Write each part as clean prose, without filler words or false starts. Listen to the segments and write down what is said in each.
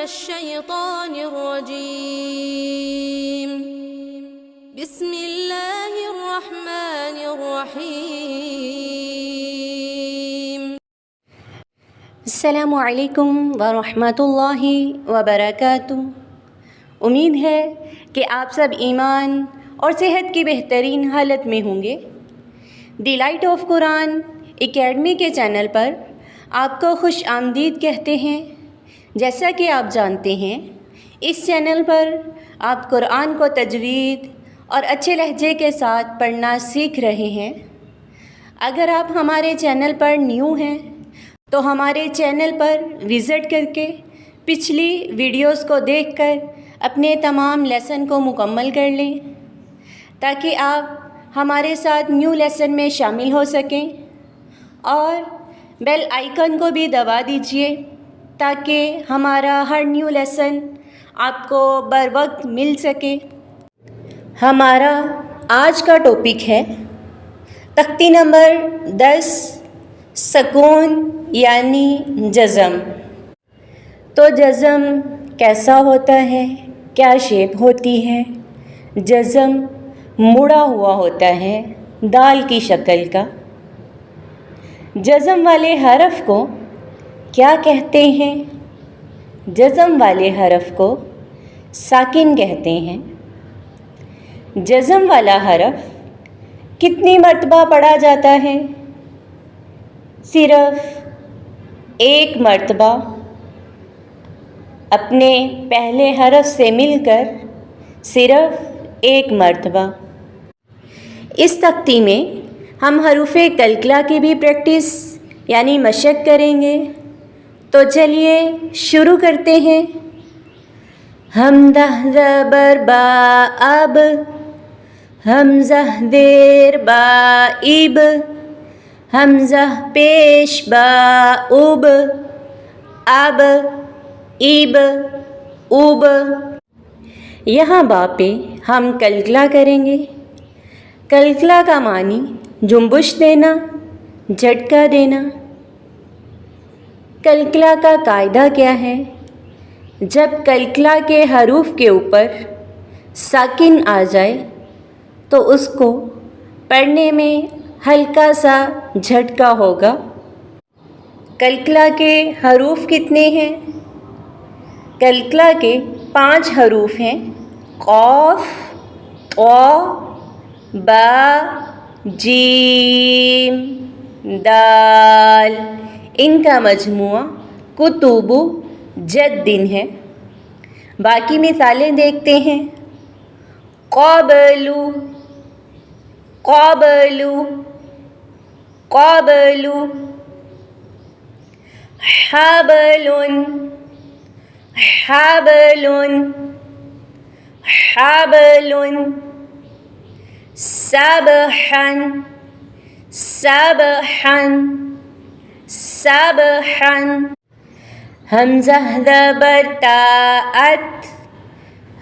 الشيطان الرجيم بسم الله الرحمن الرحيم السلام علیکم ورحمۃ اللہ وبرکاتہ۔ امید ہے کہ آپ سب ایمان اور صحت کی بہترین حالت میں ہوں گے۔ The light of Quran academy کے چینل پر آپ کو خوش آمدید کہتے ہیں۔ جیسا کہ آپ جانتے ہیں، اس چینل پر آپ قرآن کو تجوید اور اچھے لہجے کے ساتھ پڑھنا سیکھ رہے ہیں۔ اگر آپ ہمارے چینل پر نیو ہیں تو ہمارے چینل پر وزٹ کر کے پچھلی ویڈیوز کو دیکھ کر اپنے تمام لیسن کو مکمل کر لیں تاکہ آپ ہمارے ساتھ نیو لیسن میں شامل ہو سکیں، اور بیل آئیکن کو بھی دبا دیجئے تاکہ ہمارا ہر نیو لیسن آپ کو بر وقت مل سکے۔ ہمارا آج کا ٹاپک ہے تختی نمبر 10، سکون یعنی جزم۔ تو جزم کیسا ہوتا ہے، کیا شیپ ہوتی ہے؟ جزم مڑا ہوا ہوتا ہے، دال کی شکل کا۔ جزم والے حرف کو کیا کہتے ہیں؟ جزم والے حرف کو ساکن کہتے ہیں۔ جزم والا حرف کتنی مرتبہ پڑھا جاتا ہے؟ صرف ایک مرتبہ، اپنے پہلے حرف سے مل کر صرف ایک مرتبہ۔ اس تختی میں ہم حروف کلکلہ کی بھی پریکٹس یعنی مشق کریں گے۔ تو چلیے شروع کرتے ہیں۔ حمزہ زبر با اب، حمزہ دیر با اب، حمزہ پیش با اب، اب اب اب۔ یہاں با پہ ہم کلکلہ کریں گے۔ کلکلہ کا معنی جنبش دینا، جھٹکا دینا۔ کلکلہ کا قاعدہ کیا ہے؟ جب کلکلہ کے حروف کے اوپر ساکن آ جائے تو اس کو پڑھنے میں ہلکا سا جھٹکا ہوگا۔ کلکلہ کے حروف کتنے ہیں؟ کلکلہ کے 5 حروف ہیں: قاف، طا، با، جیم، دال۔ ان کا مجموعہ کتب جد ہے۔ باقی مثالیں دیکھتے ہیں۔ قابل، قابل، قابل، حبل، حبل، حبل، سبحا، سبحا، سبحا۔ حمزہ زبر تا ات،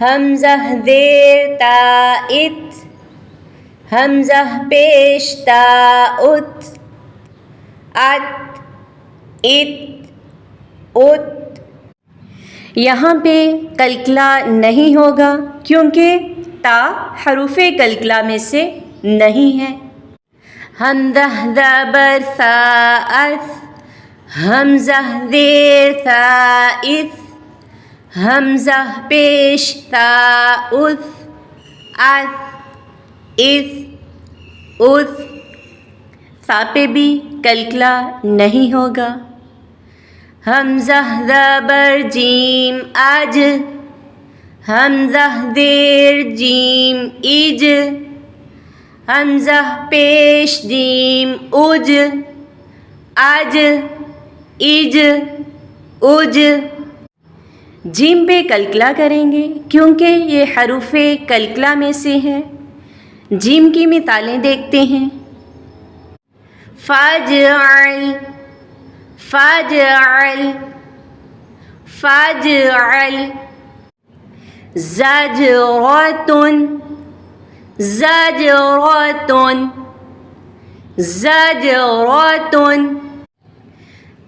حمزہ زیر تا ات، حمزہ پیش تا ات، ات ات ات۔ یہاں پہ کلکلہ نہیں ہوگا کیونکہ تا حروف کلکلہ میں سے نہیں ہے۔ حمزہ زبر سا اس، حمزہ زیر سا اس، حمزہ پیش سا اس، اس اس اس۔ سا پہ بھی کلکلہ نہیں ہوگا۔ حمزہ زبر جیم اج، حمزہ زیر جیم ایج، حمزہ پیش جیم اج، اج ایج اج۔ جیم پہ کلکلہ کریں گے کیونکہ یہ حروف کلکلہ میں سے ہے۔ جیم کی مثالیں دیکھتے ہیں۔ فاجعل، فاجعل، فاجعل۔ زجرۃ، زجرۃ، زجرۃ۔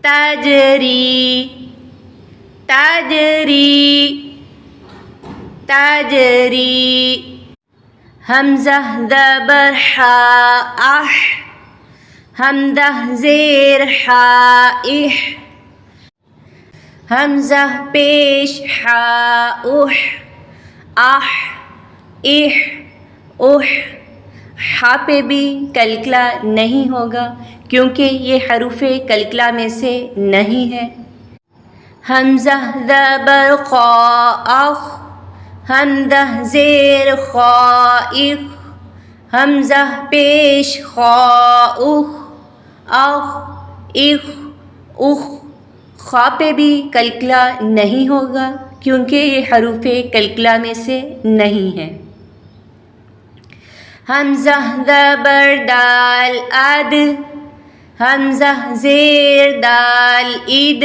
تجری، تجری تجری حمزہ زبر حا اح حمزہ زیر حا اح حمزہ پیش حا اح اح اح اح ہا پہ بھی کلکلا نہیں ہوگا کیونکہ یہ حروف کلکلا میں سے نہیں ہے. حمزہ زبر خا اخ حمزہ زیر خا اخ حمزہ پیش خا اخ اخ اخ اخ خا پہ بھی کلکلا نہیں ہوگا کیونکہ یہ حروف کلکلا میں سے نہیں ہے. حمزہ زبر دال اد حمزہ زیر دال اد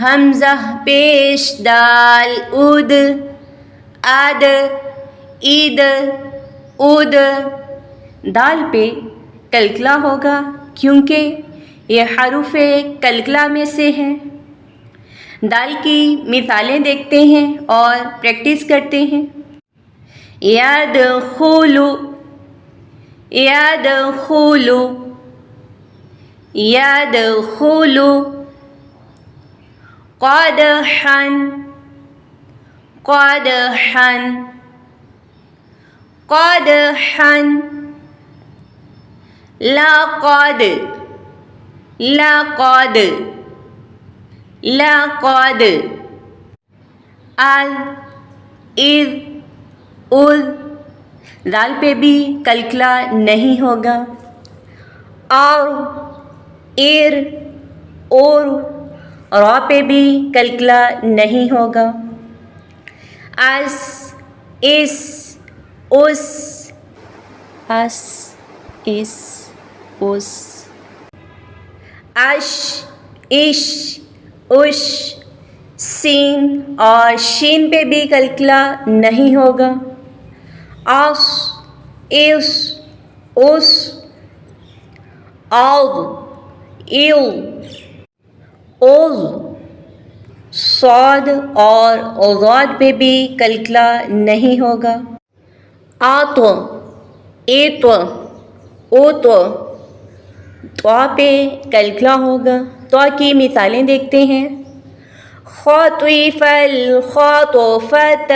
حمزہ پیش دال اد اد اد اد دال پہ کلکلا ہوگا کیونکہ یہ حروف کلکلا میں سے ہیں. دال کی مثالیں دیکھتے ہیں اور پریکٹس کرتے ہیں. يدخل يدخل يدخل قدحا قدحا قدحا لقد لقد لقد اذ اذ دال پہ بھی کلکلا نہیں ہوگا. اور ار اور را پہ بھی کلکلا نہیں ہوگا. اس اس اس اس اس اس اش اش اش سین اور شین پہ بھی کلکلا نہیں ہوگا. اس اس اس اذ ایو اوز صاد اور ضاد پہ بھی کلکلا نہیں ہوگا. آتو ایتو اوتو طا پہ کلکلا ہوگا. طا کی مثالیں دیکھتے ہیں. خطف الخطفة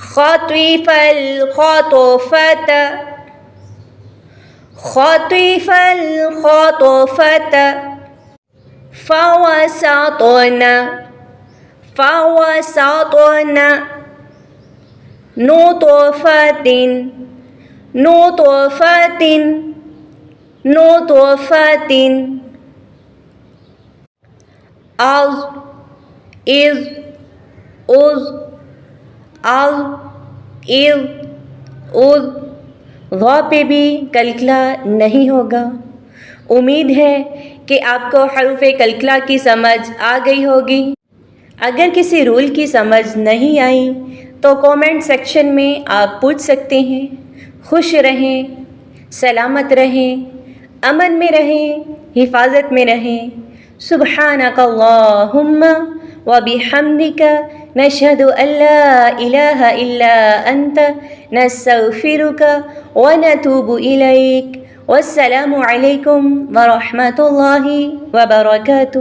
خطف الخطفة خطف الخطفة فوسطن فوسطن نطفة نطفة نطفة از از از از از از غا پہ بھی کلکلا نہیں ہوگا. امید ہے کہ آپ کو حروف کلکلا کی سمجھ آ گئی ہوگی. اگر کسی رول کی سمجھ نہیں آئی تو کومنٹ سیکشن میں آپ پوچھ سکتے ہیں. خوش رہیں، سلامت رہیں، امن میں رہیں، حفاظت میں رہیں. سبحانک اللہم وبحمدک نشہد ان لا الہ الا انت نستغفرک ونتوب الیک. والسلام علیکم ورحمۃ اللہ وبرکاتہ.